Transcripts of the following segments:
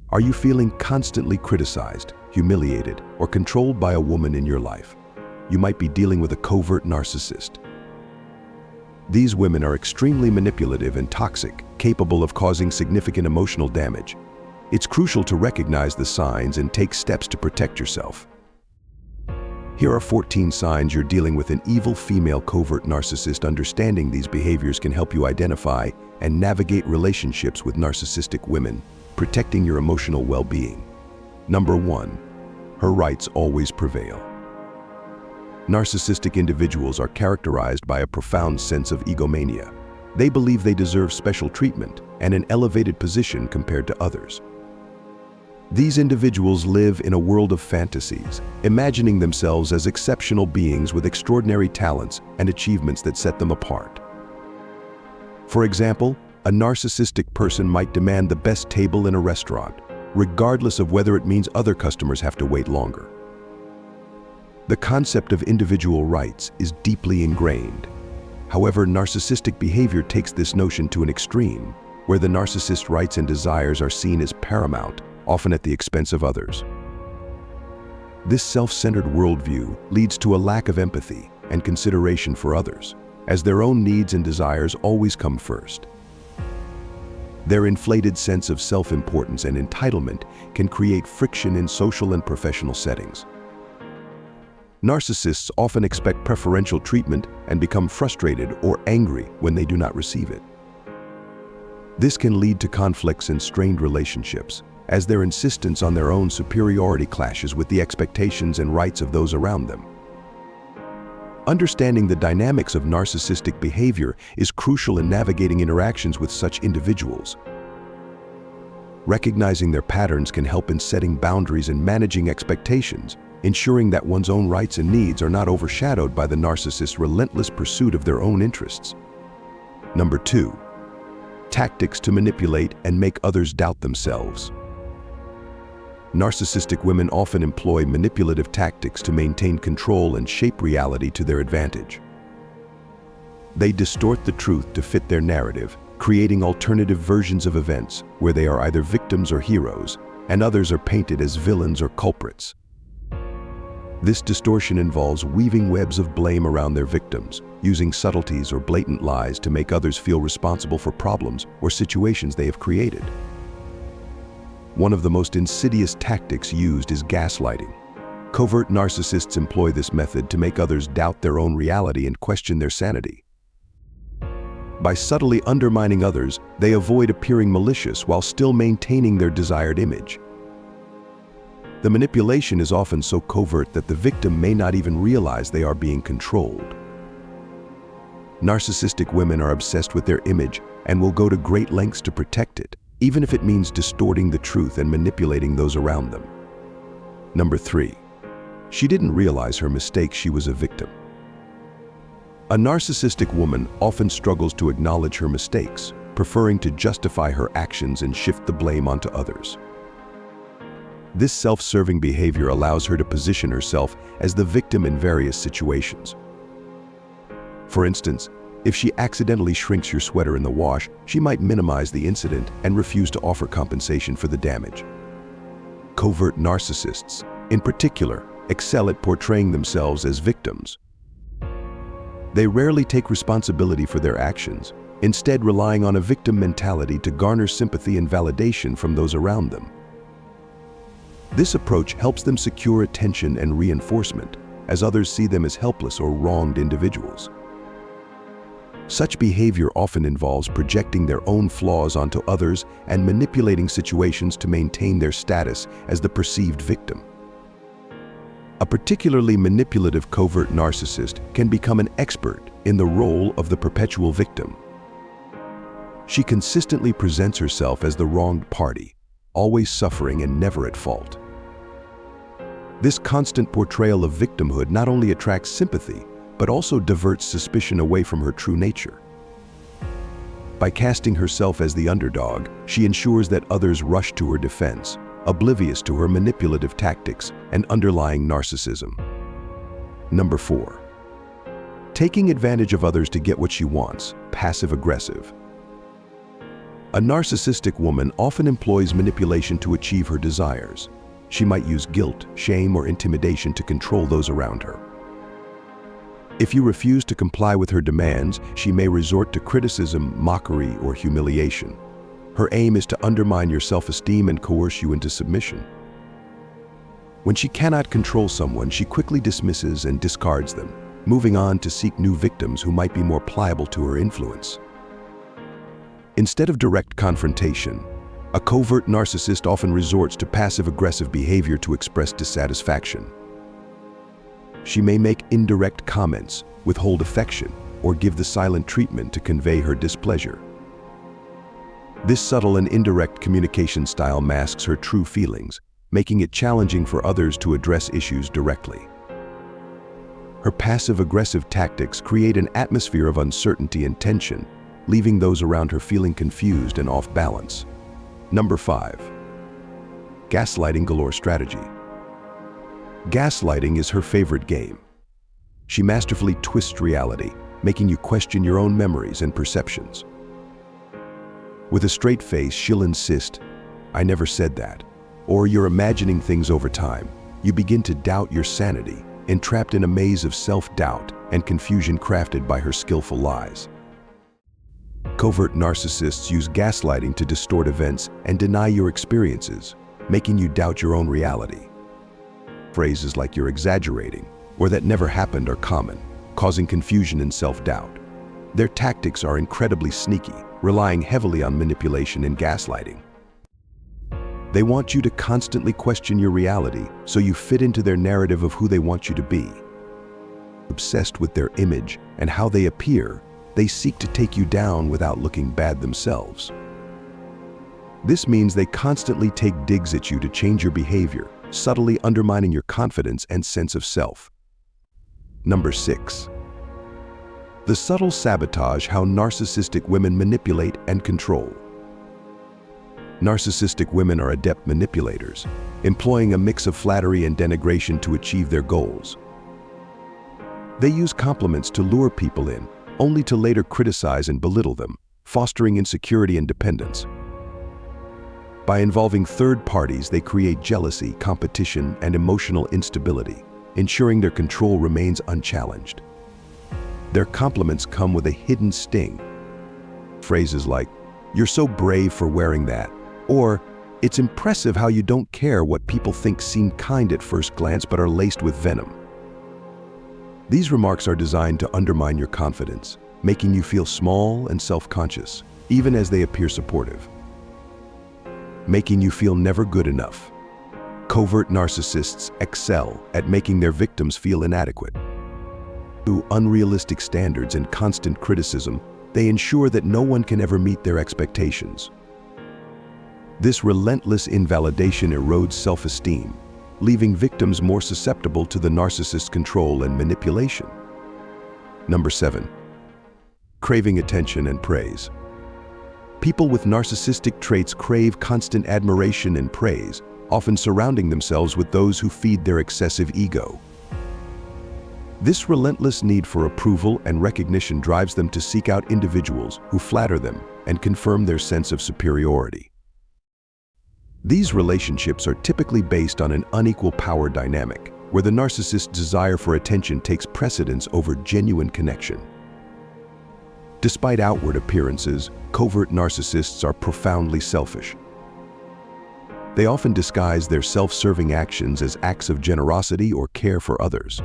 Are you feeling constantly criticized, humiliated, or controlled by a woman in your life? You might be dealing with a covert narcissist. These women are extremely manipulative and toxic, capable of causing significant emotional damage. It's crucial to recognize the signs and take steps to protect yourself. Here are 14 signs you're dealing with an evil female covert narcissist. Understanding these behaviors can help you identify and navigate relationships with narcissistic women, protecting your emotional well-being. Number 1. Her rights always prevail. Narcissistic individuals are characterized by a profound sense of egomania. They believe they deserve special treatment and an elevated position compared to others. These individuals live in a world of fantasies, imagining themselves as exceptional beings with extraordinary talents and achievements that set them apart. For example, a narcissistic person might demand the best table in a restaurant, regardless of whether it means other customers have to wait longer. The concept of individual rights is deeply ingrained. However, narcissistic behavior takes this notion to an extreme, where the narcissist's rights and desires are seen as paramount, often at the expense of others. This self-centered worldview leads to a lack of empathy and consideration for others, as their own needs and desires always come first. Their inflated sense of self-importance and entitlement can create friction in social and professional settings. Narcissists often expect preferential treatment and become frustrated or angry when they do not receive it. This can lead to conflicts and strained relationships, as their insistence on their own superiority clashes with the expectations and rights of those around them. Understanding the dynamics of narcissistic behavior is crucial in navigating interactions with such individuals. Recognizing their patterns can help in setting boundaries and managing expectations, ensuring that one's own rights and needs are not overshadowed by the narcissist's relentless pursuit of their own interests. Number 2. Tactics to manipulate and make others doubt themselves. Narcissistic women often employ manipulative tactics to maintain control and shape reality to their advantage. They distort the truth to fit their narrative, creating alternative versions of events where they are either victims or heroes, and others are painted as villains or culprits. This distortion involves weaving webs of blame around their victims, using subtleties or blatant lies to make others feel responsible for problems or situations they have created. One of the most insidious tactics used is gaslighting. Covert narcissists employ this method to make others doubt their own reality and question their sanity. By subtly undermining others, they avoid appearing malicious while still maintaining their desired image. The manipulation is often so covert that the victim may not even realize they are being controlled. Narcissistic women are obsessed with their image and will go to great lengths to protect it, even if it means distorting the truth and manipulating those around them. Number 3. She didn't realize her mistake. She was a victim. A narcissistic woman often struggles to acknowledge her mistakes, preferring to justify her actions and shift the blame onto others. This self-serving behavior allows her to position herself as the victim in various situations. For instance, if she accidentally shrinks your sweater in the wash, she might minimize the incident and refuse to offer compensation for the damage. Covert narcissists, in particular, excel at portraying themselves as victims. They rarely take responsibility for their actions, instead relying on a victim mentality to garner sympathy and validation from those around them. This approach helps them secure attention and reinforcement, as others see them as helpless or wronged individuals. Such behavior often involves projecting their own flaws onto others and manipulating situations to maintain their status as the perceived victim. A particularly manipulative covert narcissist can become an expert in the role of the perpetual victim. She consistently presents herself as the wronged party, always suffering and never at fault. This constant portrayal of victimhood not only attracts sympathy, but also diverts suspicion away from her true nature. By casting herself as the underdog, she ensures that others rush to her defense, oblivious to her manipulative tactics and underlying narcissism. Number 4. Taking advantage of others to get what she wants, passive-aggressive. A narcissistic woman often employs manipulation to achieve her desires. She might use guilt, shame, or intimidation to control those around her. If you refuse to comply with her demands, she may resort to criticism, mockery, or humiliation. Her aim is to undermine your self-esteem and coerce you into submission. When she cannot control someone, she quickly dismisses and discards them, moving on to seek new victims who might be more pliable to her influence. Instead of direct confrontation, a covert narcissist often resorts to passive-aggressive behavior to express dissatisfaction. She may make indirect comments, withhold affection, or give the silent treatment to convey her displeasure. This subtle and indirect communication style masks her true feelings, making it challenging for others to address issues directly. Her passive-aggressive tactics create an atmosphere of uncertainty and tension, leaving those around her feeling confused and off balance. Number 5. Gaslighting Galore strategy. Gaslighting is her favorite game. She masterfully twists reality, making you question your own memories and perceptions. With a straight face, she'll insist, "I never said that," or "You're imagining things over time." You begin to doubt your sanity, entrapped in a maze of self-doubt and confusion crafted by her skillful lies. Covert narcissists use gaslighting to distort events and deny your experiences, making you doubt your own reality. Phrases like "you're exaggerating" or "that never happened" are common, causing confusion and self-doubt. Their tactics are incredibly sneaky, relying heavily on manipulation and gaslighting. They want you to constantly question your reality so you fit into their narrative of who they want you to be. Obsessed with their image and how they appear, they seek to take you down without looking bad themselves. This means they constantly take digs at you to change your behavior, subtly undermining your confidence and sense of self. Number 6. The subtle sabotage: how narcissistic women manipulate and control. Narcissistic women are adept manipulators, employing a mix of flattery and denigration to achieve their goals. They use compliments to lure people in, only to later criticize and belittle them, fostering insecurity and dependence. By involving third parties, they create jealousy, competition, and emotional instability, ensuring their control remains unchallenged. Their compliments come with a hidden sting. Phrases like, "You're so brave for wearing that," or "It's impressive how you don't care what people think" seem kind at first glance but are laced with venom. These remarks are designed to undermine your confidence, making you feel small and self-conscious, even as they appear supportive. Making you feel never good enough. Covert narcissists excel at making their victims feel inadequate. Through unrealistic standards and constant criticism, they ensure that no one can ever meet their expectations. This relentless invalidation erodes self-esteem, leaving victims more susceptible to the narcissist's control and manipulation. Number 7. Craving attention and praise. People with narcissistic traits crave constant admiration and praise, often surrounding themselves with those who feed their excessive ego. This relentless need for approval and recognition drives them to seek out individuals who flatter them and confirm their sense of superiority. These relationships are typically based on an unequal power dynamic, where the narcissist's desire for attention takes precedence over genuine connection. Despite outward appearances, covert narcissists are profoundly selfish. They often disguise their self-serving actions as acts of generosity or care for others.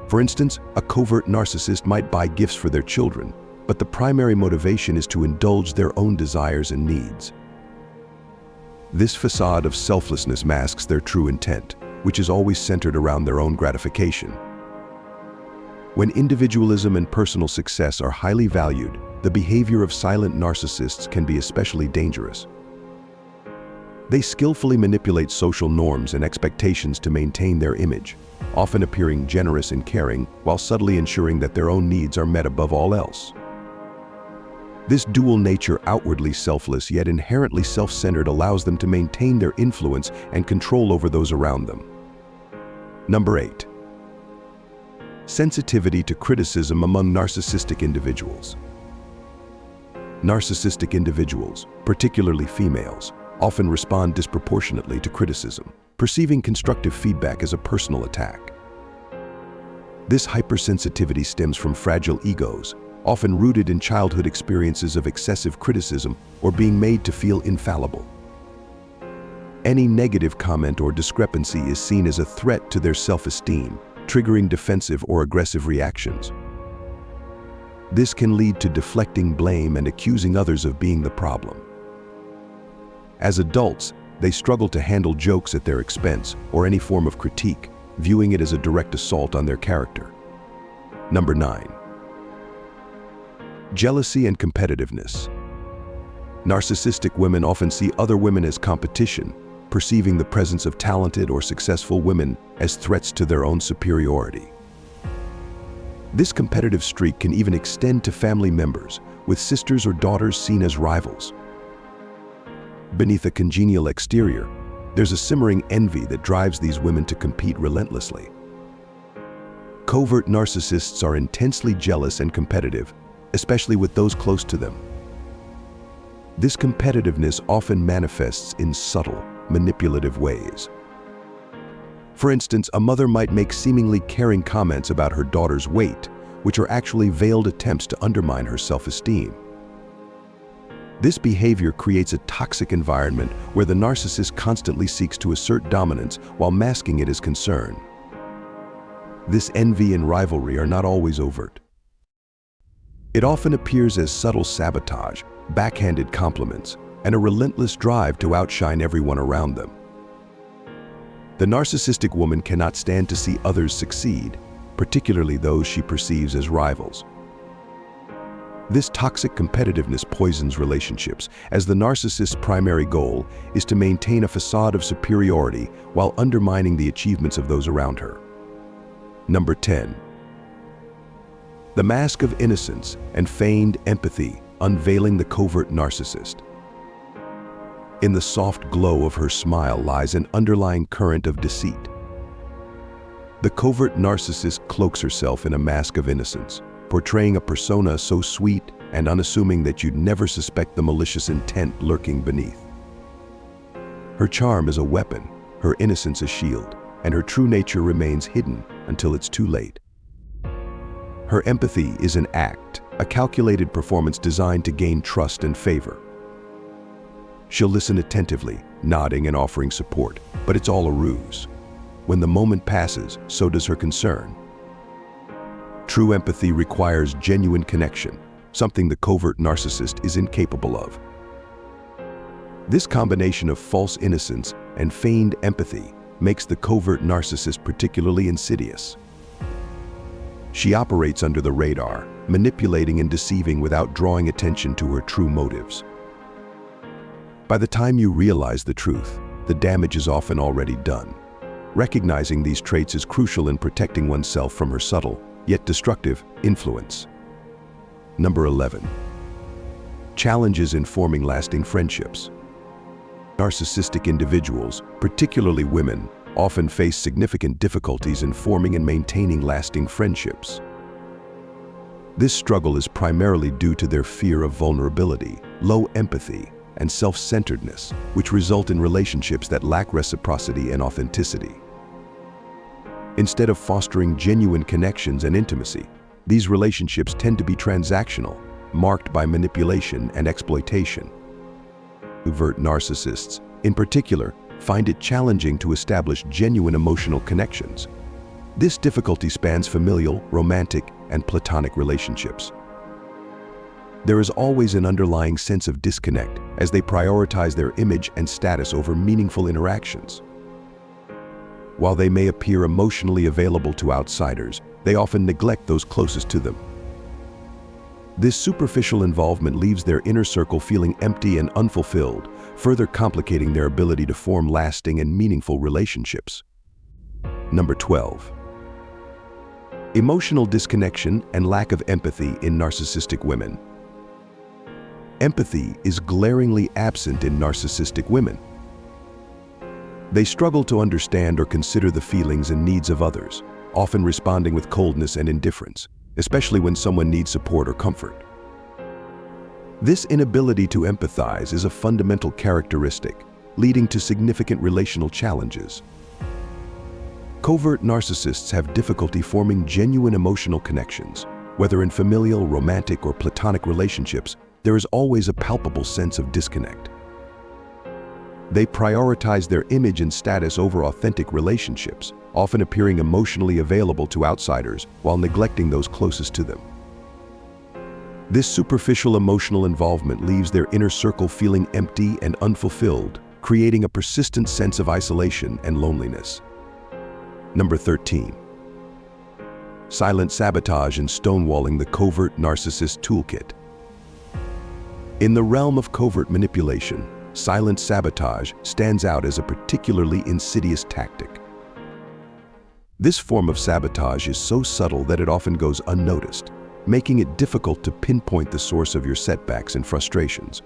For instance, a covert narcissist might buy gifts for their children, but the primary motivation is to indulge their own desires and needs. This facade of selflessness masks their true intent, which is always centered around their own gratification. When individualism and personal success are highly valued, the behavior of silent narcissists can be especially dangerous. They skillfully manipulate social norms and expectations to maintain their image, often appearing generous and caring while subtly ensuring that their own needs are met above all else. This dual nature, outwardly selfless yet inherently self-centered, allows them to maintain their influence and control over those around them. Number 8. Sensitivity to criticism among narcissistic individuals. Narcissistic individuals, particularly females, often respond disproportionately to criticism, perceiving constructive feedback as a personal attack. This hypersensitivity stems from fragile egos, often rooted in childhood experiences of excessive criticism or being made to feel infallible. Any negative comment or discrepancy is seen as a threat to their self-esteem, triggering defensive or aggressive reactions. This can lead to deflecting blame and accusing others of being the problem. As adults, they struggle to handle jokes at their expense or any form of critique, viewing it as a direct assault on their character. Number 9. Jealousy and competitiveness. Narcissistic women often see other women as competition, perceiving the presence of talented or successful women as threats to their own superiority. This competitive streak can even extend to family members, with sisters or daughters seen as rivals. Beneath a congenial exterior, there's a simmering envy that drives these women to compete relentlessly. Covert narcissists are intensely jealous and competitive, especially with those close to them. This competitiveness often manifests in subtle, manipulative ways. For instance, a mother might make seemingly caring comments about her daughter's weight, which are actually veiled attempts to undermine her self-esteem. This behavior creates a toxic environment where the narcissist constantly seeks to assert dominance while masking it as concern. This envy and rivalry are not always overt. It often appears as subtle sabotage, backhanded compliments, and a relentless drive to outshine everyone around them. The narcissistic woman cannot stand to see others succeed, particularly those she perceives as rivals. This toxic competitiveness poisons relationships, as the narcissist's primary goal is to maintain a facade of superiority while undermining the achievements of those around her. Number 10. The mask of innocence and feigned empathy, unveiling the covert narcissist. In the soft glow of her smile lies an underlying current of deceit. The covert narcissist cloaks herself in a mask of innocence, portraying a persona so sweet and unassuming that you'd never suspect the malicious intent lurking beneath. Her charm is a weapon, her innocence a shield, and her true nature remains hidden until it's too late. Her empathy is an act, a calculated performance designed to gain trust and favor. She'll listen attentively, nodding and offering support, but it's all a ruse. When the moment passes, so does her concern. True empathy requires genuine connection, something the covert narcissist is incapable of. This combination of false innocence and feigned empathy makes the covert narcissist particularly insidious. She operates under the radar, manipulating and deceiving without drawing attention to her true motives. By the time you realize the truth, the damage is often already done. Recognizing these traits is crucial in protecting oneself from her subtle, yet destructive, influence. Number 11. Challenges in forming lasting friendships. Narcissistic individuals, particularly women, often face significant difficulties in forming and maintaining lasting friendships. This struggle is primarily due to their fear of vulnerability, low empathy, and self-centeredness, which result in relationships that lack reciprocity and authenticity. Instead of fostering genuine connections and intimacy, these relationships tend to be transactional, marked by manipulation and exploitation. Covert narcissists, in particular, find it challenging to establish genuine emotional connections. This difficulty spans familial, romantic, and platonic relationships. There is always an underlying sense of disconnect as they prioritize their image and status over meaningful interactions. While they may appear emotionally available to outsiders, they often neglect those closest to them. This superficial involvement leaves their inner circle feeling empty and unfulfilled, further complicating their ability to form lasting and meaningful relationships. Number 12. Emotional disconnection and lack of empathy in narcissistic women. Empathy is glaringly absent in narcissistic women. They struggle to understand or consider the feelings and needs of others, often responding with coldness and indifference, especially when someone needs support or comfort. This inability to empathize is a fundamental characteristic, leading to significant relational challenges. Covert narcissists have difficulty forming genuine emotional connections. Whether in familial, romantic, or platonic relationships, there is always a palpable sense of disconnect. They prioritize their image and status over authentic relationships, often appearing emotionally available to outsiders while neglecting those closest to them. This superficial emotional involvement leaves their inner circle feeling empty and unfulfilled, creating a persistent sense of isolation and loneliness. Number 13. Silent sabotage and stonewalling the covert narcissist toolkit. In the realm of covert manipulation, silent sabotage stands out as a particularly insidious tactic. This form of sabotage is so subtle that it often goes unnoticed, making it difficult to pinpoint the source of your setbacks and frustrations.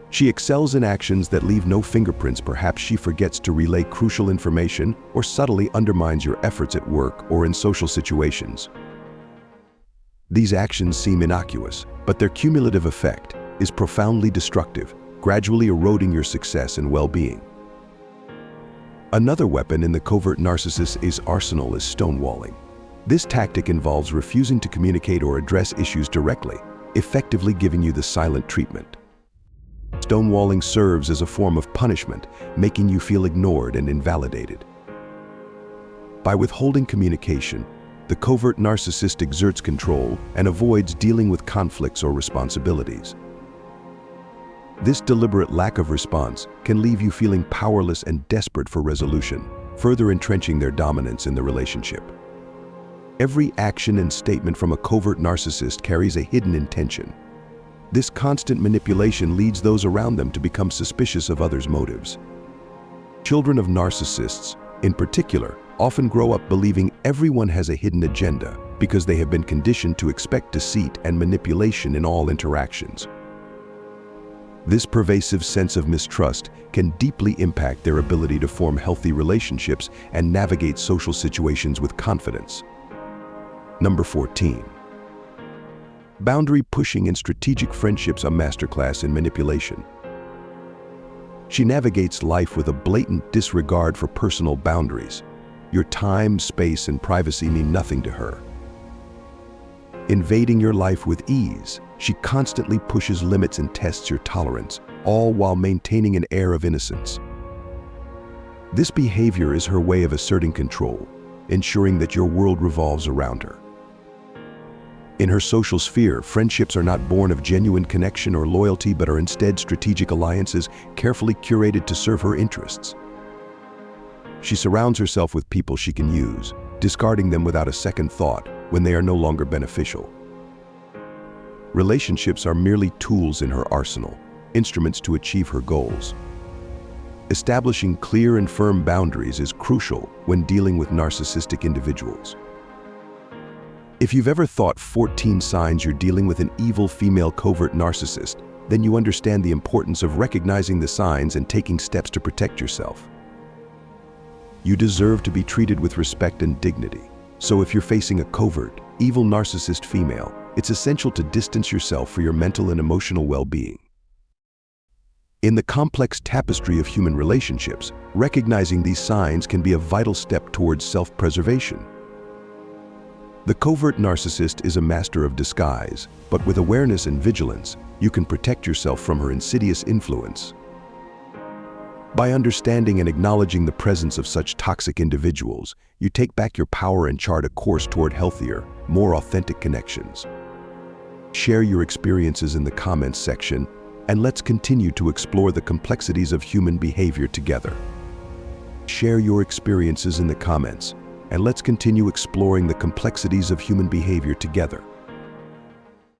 She excels in actions that leave no fingerprints. Perhaps she forgets to relay crucial information or subtly undermines your efforts at work or in social situations. These actions seem innocuous, but their cumulative effect is profoundly destructive, gradually eroding your success and well-being. Another weapon in the covert narcissist's arsenal is stonewalling. This tactic involves refusing to communicate or address issues directly, effectively giving you the silent treatment. Stonewalling serves as a form of punishment, making you feel ignored and invalidated. By withholding communication, the covert narcissist exerts control and avoids dealing with conflicts or responsibilities. This deliberate lack of response can leave you feeling powerless and desperate for resolution, further entrenching their dominance in the relationship. Every action and statement from a covert narcissist carries a hidden intention. This constant manipulation leads those around them to become suspicious of others' motives. Children of narcissists, in particular, often grow up believing everyone has a hidden agenda because they have been conditioned to expect deceit and manipulation in all interactions. This pervasive sense of mistrust can deeply impact their ability to form healthy relationships and navigate social situations with confidence. Number 14. Boundary pushing in strategic friendships, a masterclass in manipulation. She navigates life with a blatant disregard for personal boundaries. Your time, space, and privacy mean nothing to her. Invading your life with ease, she constantly pushes limits and tests your tolerance, all while maintaining an air of innocence. This behavior is her way of asserting control, ensuring that your world revolves around her. In her social sphere, friendships are not born of genuine connection or loyalty, but are instead strategic alliances carefully curated to serve her interests. She surrounds herself with people she can use, discarding them without a second thought when they are no longer beneficial. Relationships are merely tools in her arsenal, instruments to achieve her goals. Establishing clear and firm boundaries is crucial when dealing with narcissistic individuals. If you've ever thought 14 signs you're dealing with an evil female covert narcissist, then you understand the importance of recognizing the signs and taking steps to protect yourself. You deserve to be treated with respect and dignity. So if you're facing a covert, evil narcissist female, it's essential to distance yourself for your mental and emotional well-being. In the complex tapestry of human relationships, recognizing these signs can be a vital step towards self-preservation. The covert narcissist is a master of disguise, but with awareness and vigilance, you can protect yourself from her insidious influence. By understanding and acknowledging the presence of such toxic individuals, you take back your power and chart a course toward healthier, more authentic connections. Share your experiences in the comments section, and let's continue to explore the complexities of human behavior together. Share your experiences in the comments, and let's continue exploring the complexities of human behavior together.